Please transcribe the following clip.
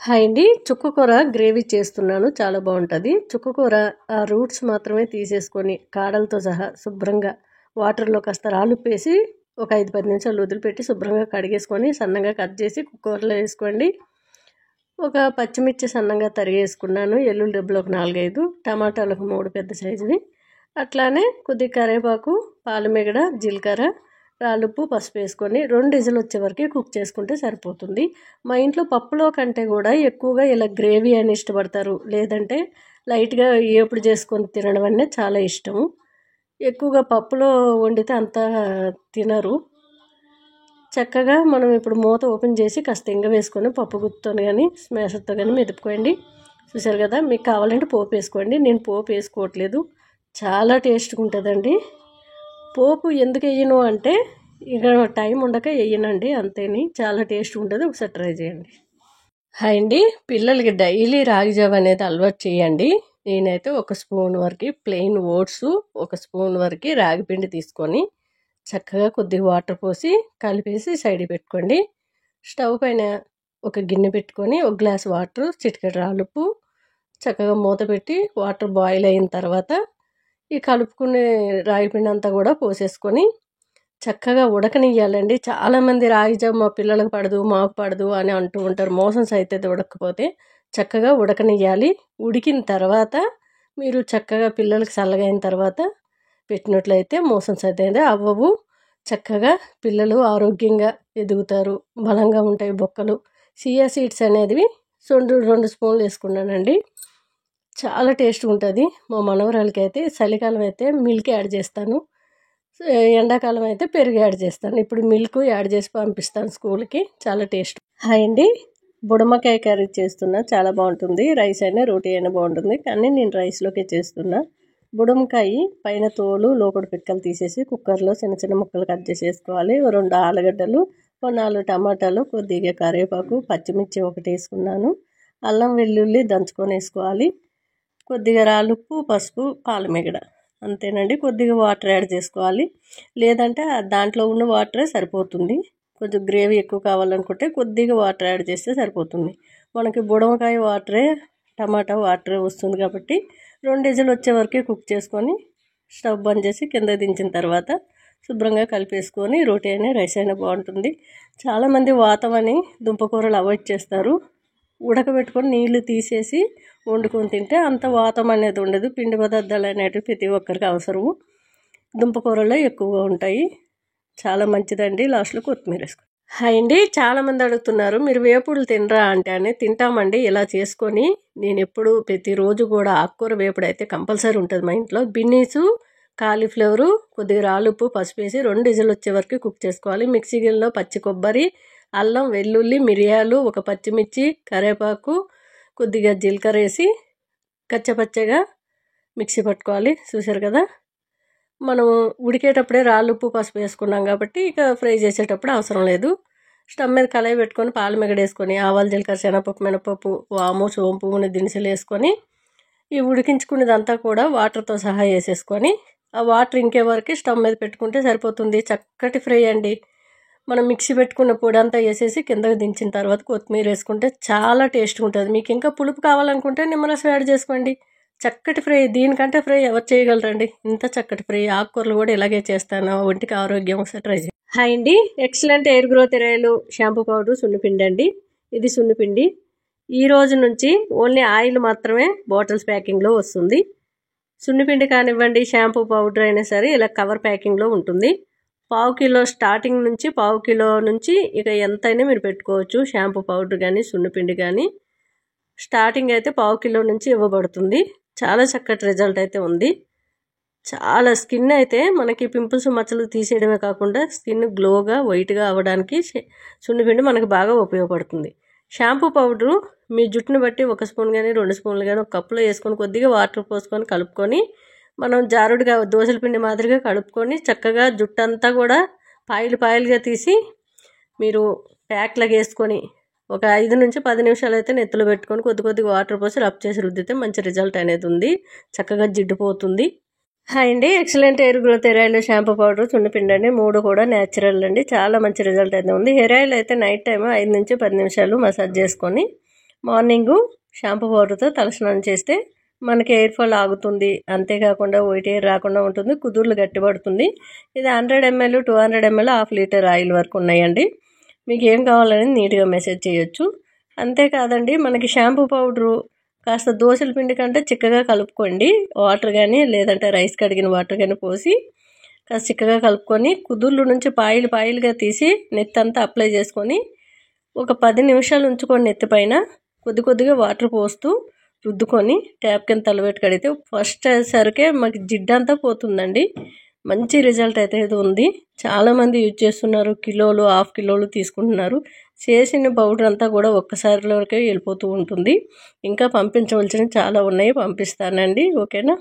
Hi అండి. చుక్కకూర gravy చేస్తున్నాను. చాలా బాగుంటుంది. చుక్కకూర ఆ రూట్స్ మాత్రమే తీసేసుకొని కాడలతో సహా శుభ్రంగా వాటర్లో కాస్త రాలుప్పేసి ఒక 5-10 నిమిషాలు వదిలిపెట్టి శుభ్రంగా కడిగేసుకొని సన్నగా కట్ చేసి కుక్కర్లో వేసుకోండి. ఒక పచ్చిమిర్చి సన్నగా తరిగేసుకున్నాను. ఎల్లుల్లి డబ్బులు ఒక 4-5, టమాటాలు ఒక 3 పెద్ద సైజువి, అట్లానే కొద్దిగా కరివేపాకు, పాలమిగడ, జీలకర్ర, రాళ్ళుప్పు, పసుపు వేసుకొని 2 విజిల్ వచ్చే వరకు కుక్ చేసుకుంటే సరిపోతుంది. మా ఇంట్లో పప్పులో కంటే కూడా ఎక్కువగా ఇలా గ్రేవీ అని ఇష్టపడతారు. లేదంటే లైట్గా ఏపుడు చేసుకొని తినడం అనే చాలా ఇష్టం. ఎక్కువగా పప్పులో వండితే అంత తినరు. చక్కగా మనం ఇప్పుడు మూత ఓపెన్ చేసి కాస్త ఇంగ వేసుకొని పప్పు గుత్తుతో కానీ స్మాషర్తో కానీ మెదుపుకోండి. చూసారు కదా, మీకు కావాలంటే పోపు వేసుకోండి. నేను పోపు వేసుకోవట్లేదు. చాలా టేస్ట్గా ఉంటుందండి. పోపు ఎందుకు వేయను అంటే ఇక టైం ఉండక వేయనండి, అంతేని. చాలా టేస్ట్ ఉంటుంది. ఒకసారి ట్రై చేయండి. హాయ్ అండి. పిల్లలకి డైలీ రాగి జావ అనేది అలవాటు చేయండి. నేనైతే 1 స్పూన్ వరకు ప్లెయిన్ ఓట్స్, 1 స్పూన్ వరకు రాగి పిండి తీసుకొని చక్కగా కొద్దిగా వాటర్ పోసి కలిపేసి సైడ్ పెట్టుకోండి. స్టవ్ పైన ఒక గిన్నె పెట్టుకొని 1 గ్లాస్ వాటర్, చిటికెడు రాళ్ళుప్పు, చక్కగా మూత పెట్టి వాటర్ బాయిల్ అయిన తర్వాత ఈ కలుపుకునే రాగి పిండి అంతా కూడా పోసేసుకొని చక్కగా ఉడకనియ్యాలండి. చాలామంది రాగి జావ మా పిల్లలకు పడదు, మాకు పడదు అని అంటూ ఉంటారు. మోషన్స్ అయితే ఉడకపోతే చక్కగా ఉడకనియ్యాలి. ఉడికిన తర్వాత మీరు చక్కగా పిల్లలకి చల్లగా అయిన తర్వాత పెట్టినట్లయితే మోషన్స్ అయితే అవ్వవు. చక్కగా పిల్లలు ఆరోగ్యంగా ఎదుగుతారు, బలంగా ఉంటాయి బొక్కలు. చియా సీడ్స్ అనేవి 2 స్పూన్లు వేసుకున్నానండి. చాలా టేస్ట్గా ఉంటుంది. మా మనవరాలకి అయితే చలికాలం అయితే మిల్క్ యాడ్ చేస్తాను, ఎండాకాలం అయితే పెరుగు యాడ్ చేస్తాను. ఇప్పుడు మిల్క్ యాడ్ చేసి పంపిస్తాను స్కూల్కి. చాలా టేస్ట్. హాయ్ అండి. బుడమకాయ కర్రీ చేస్తున్నా. చాలా బాగుంటుంది. రైస్ అయినా రోటీ అయినా బాగుంటుంది, కానీ నేను రైస్లోకే చేస్తున్నా. బుడమకాయ పైన తోలు, లోపల పిక్కలు తీసేసి కుక్కర్లో చిన్న చిన్న ముక్కలు కట్ చేసి వేసుకోవాలి. 2 ఆలుగడ్డలు, 4 టమాటాలు, కొద్దిగా కరివేపాకు, పచ్చిమిర్చి 1 వేసుకున్నాను. అల్లం వెల్లుల్లి దంచుకొని వేసుకోవాలి. కొద్దిగా రాళ్ళుప్పు, పసుపు, పాలమిగడ, అంతేనండి. కొద్దిగా వాటర్ యాడ్ చేసుకోవాలి. లేదంటే దాంట్లో ఉన్న వాటరే సరిపోతుంది. కొంచెం గ్రేవీ ఎక్కువ కావాలనుకుంటే కొద్దిగా వాటర్ యాడ్ చేస్తే సరిపోతుంది. మనకి బుడమకాయ వాటరే, టమాటా వాటరే వస్తుంది కాబట్టి 2 విజిల్ వచ్చే వరకే కుక్ చేసుకొని స్టవ్ బంద్ చేసి కింద దించిన తర్వాత శుభ్రంగా కలిపేసుకొని రోటీ అయినా రైస్ అయినా బాగుంటుంది. చాలామంది వాతం అని దుంపకూరలు అవాయిడ్ చేస్తారు. ఉడకబెట్టుకొని నీళ్లు తీసేసి వండుకొని తింటే అంత వాతం అనేది ఉండదు. పిండి పదార్థాలు అనేటివి ప్రతి ఒక్కరికి అవసరము. దుంపకూరలో ఎక్కువగా ఉంటాయి. చాలా మంచిదండి. లాస్ట్లో కొత్తిమీర వేసుకోండి. హాయ్ అండి. చాలామంది అడుగుతున్నారు, మీరు వేపుడులు తినరా అంటే అని. తింటామండి. ఇలా చేసుకొని నేను ఎప్పుడు ప్రతిరోజు కూడా ఆకుకూర వేపుడు అయితే కంపల్సరీ ఉంటుంది మా ఇంట్లో. బీనీసు, కాలీఫ్లవరు, కొద్దిగా రాళ్ళుప్పు, పసుపు వేసి 2 విజిల్ వచ్చే వరకు కుక్ చేసుకోవాలి. మిక్సీ గిన్నెలో పచ్చి కొబ్బరి, అల్లం, వెల్లుల్లి, మిరియాలు, 1 పచ్చిమిర్చి, కరివేపాకు, కొద్దిగా జీలకర్ర వేసి కచ్చపచ్చగా మిక్సీ పట్టుకోవాలి. చూసారు కదా, మనం ఉడికేటప్పుడే రాళ్ళుప్పు, పసుపు వేసుకున్నాం కాబట్టి ఇక ఫ్రై చేసేటప్పుడు అవసరం లేదు. స్టవ్ మీద కళాయి పెట్టుకొని పాలమిగడ వేసుకొని ఆవాలు, జీలకర్ర, శనగపప్పు, మినపప్పు, వాము, సోంపు, దినుసులు వేసుకొని ఈ ఉడికించుకునేదంతా కూడా వాటర్తో సహా వేసేసుకొని ఆ వాటర్ ఇంకే వరకు స్టవ్ మీద పెట్టుకుంటే సరిపోతుంది. చక్కటి ఫ్రై అండి. మనం మిక్సీ పెట్టుకున్న పొడి అంతా వేసేసి కిందకి దించిన తర్వాత కొత్తిమీర వేసుకుంటే చాలా టేస్ట్గా ఉంటుంది. మీకు ఇంకా పులుపు కావాలనుకుంటే నిమ్మరసం యాడ్ చేసుకోండి. చక్కటి ఫ్రై. దీనికంటే ఫ్రై ఎవరు చేయగలరండి? ఇంత చక్కటి ఫ్రై. ఆకుకూరలు కూడా ఇలాగే చేస్తాను. ఒంటికి ఆరోగ్యం. ఒకసారి ట్రై చేయండి. హాయ్ అండి. Excellent air growth hair oil shampoo powder సున్నిపిండి అండి. ఇది సున్నిపిండి. ఈ రోజు నుంచి ఓన్లీ ఆయిల్ మాత్రమే బాటిల్స్ ప్యాకింగ్లో వస్తుంది. సున్నిపిండి కానివ్వండి, షాంపూ పౌడర్ అయినా సరే ఇలా కవర్ ప్యాకింగ్లో ఉంటుంది. 1/2 కిలో స్టార్టింగ్ నుంచి 1/2 కిలో నుంచి ఇక ఎంతైనా మీరు పెట్టుకోవచ్చు. షాంపూ పౌడర్ కానీ సున్నిపిండి కానీ స్టార్టింగ్ అయితే 1/2 కిలో నుంచి ఇవ్వబడుతుంది. చాలా చక్కటి రిజల్ట్ అయితే ఉంది. చాలా స్కిన్ అయితే మనకి పింపుల్స్, మచ్చలు తీసేయడమే కాకుండా స్కిన్ గ్లోగా, వైట్గా అవ్వడానికి సున్నిపిండి మనకు బాగా ఉపయోగపడుతుంది. షాంపూ పౌడరు మీ జుట్టును బట్టి 1 స్పూన్ కానీ 2 స్పూన్లు కానీ ఒక కప్పులో వేసుకొని కొద్దిగా వాటర్ పోసుకొని కలుపుకొని మనం జారుడుగా దోశల పిండి మాదిరిగా కలుపుకొని చక్కగా జుట్టు అంతా కూడా పాయలుగా తీసి మీరు ప్యాక్లాగా వేసుకొని ఒక 5 నుంచి 10 నిమిషాలు అయితే నెత్తులు పెట్టుకొని కొద్దిగా వాటర్ పోసి రబ్ చేసి రుద్దితే మంచి రిజల్ట్ అనేది ఉంది. చక్కగా జిడ్డు పోతుంది. హాయ్ అండి. Excellent air growth hair oil, shampoo powder, సున్నిపిండి అండి. 3 కూడా న్యాచురల్ అండి. చాలా మంచి రిజల్ట్ అయితే ఉంది. హెయిర్ ఆయిల్ అయితే నైట్ టైం 5 నుంచి 10 నిమిషాలు మసాజ్ చేసుకొని మార్నింగు షాంపూ పౌడర్తో తలస్నానం చేస్తే మనకి హెయిర్ ఫాల్ ఆగుతుంది. అంతేకాకుండా వైట్ హెయిర్ రాకుండా ఉంటుంది. కుదుర్లు గట్టిపడుతుంది. ఇది 100 ml 200 ml half litre oil వరకు ఉన్నాయండి. మీకు ఏం కావాలని నీట్గా మెసేజ్ చేయొచ్చు. అంతేకాదండి మనకి షాంపూ పౌడరు కాస్త దోశల పిండి కంటే చిక్కగా కలుపుకోండి. వాటర్ కానీ లేదంటే రైస్ కడిగిన వాటర్ కానీ పోసి కాస్త చిక్కగా కలుపుకొని కుదుర్ల నుంచి పాయిలుగా తీసి నెత్తంతా అప్లై చేసుకొని ఒక 10 నిమిషాలు ఉంచుకొని నెత్తిపైన కొద్దిగా వాటర్ పోస్తూ రుద్దుకొని ట్యాప్ కింద తలపెట్టి కడిగితే ఫస్ట్ సరికే మాకు జిడ్డంతా పోతుందండి. మంచి రిజల్ట్ అయితే ఉంది. చాలామంది యూజ్ చేస్తున్నారు. కిలోలు హాఫ్ కిలోలు తీసుకుంటున్నారు. చేసిన పౌడర్ అంతా కూడా ఒక్కసారిలోకే వెళ్ళిపోతూ ఉంటుంది. ఇంకా పంపించవలసినవి చాలా ఉన్నాయి, పంపిస్తానండి. ఓకేనా.